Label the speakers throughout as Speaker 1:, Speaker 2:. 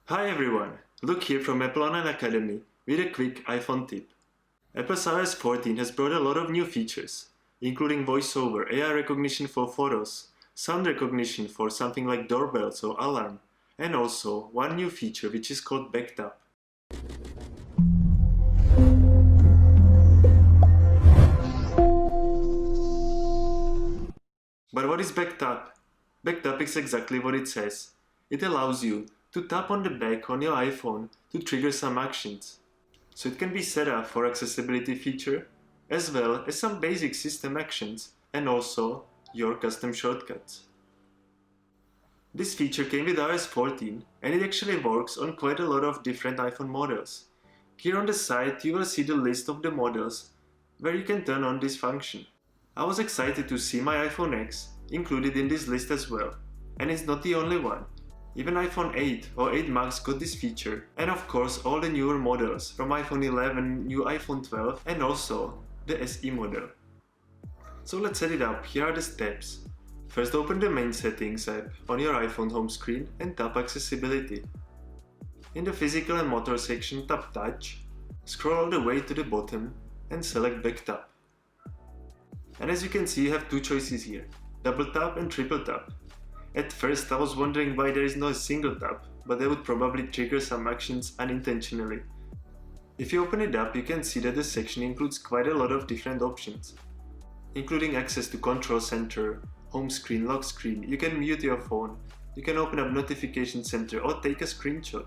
Speaker 1: Hi everyone, Luke here from Apple Online Academy with a quick iPhone tip. Apple's iOS 14 has brought a lot of new features, including voiceover, AI recognition for photos, sound recognition for something like doorbells or alarm, and also one new feature which is called Back Tap. But what is Back Tap? Back Tap is exactly what it says. It allows you to tap on the back on your iPhone to trigger some actions. So it can be set up for accessibility feature, as well as some basic system actions and also your custom shortcuts. This feature came with iOS 14 and it actually works on quite a lot of different iPhone models. Here on the side you will see the list of the models where you can turn on this function. I was excited to see my iPhone X included in this list as well, and it's not the only one. Even iPhone 8 or 8 Max got this feature, and of course all the newer models from iPhone 11, new iPhone 12 and also the SE model. So let's set it up. Here are the steps. First, open the main settings app on your iPhone home screen and tap accessibility. In the physical and motor section, tap touch, scroll all the way to the bottom and select back tap. And as you can see, you have two choices here, double tap and triple tap. At first I was wondering why there is no single tap, but that would probably trigger some actions unintentionally. If you open it up, you can see that the section includes quite a lot of different options, including access to control center, home screen, lock screen, you can mute your phone, you can open up notification center or take a screenshot.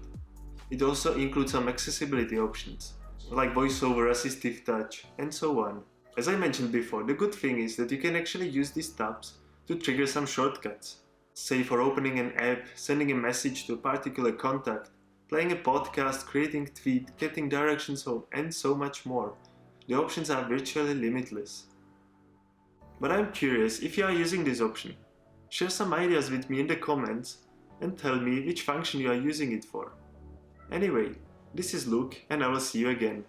Speaker 1: It also includes some accessibility options, like voiceover, assistive touch, and so on. As I mentioned before, the good thing is that you can actually use these taps to trigger some shortcuts. Say for opening an app, sending a message to a particular contact, playing a podcast, creating a tweet, getting directions home, and so much more. The options are virtually limitless. But I'm curious if you are using this option. Share some ideas with me in the comments and tell me which function you are using it for. Anyway, this is Luke and I will see you again.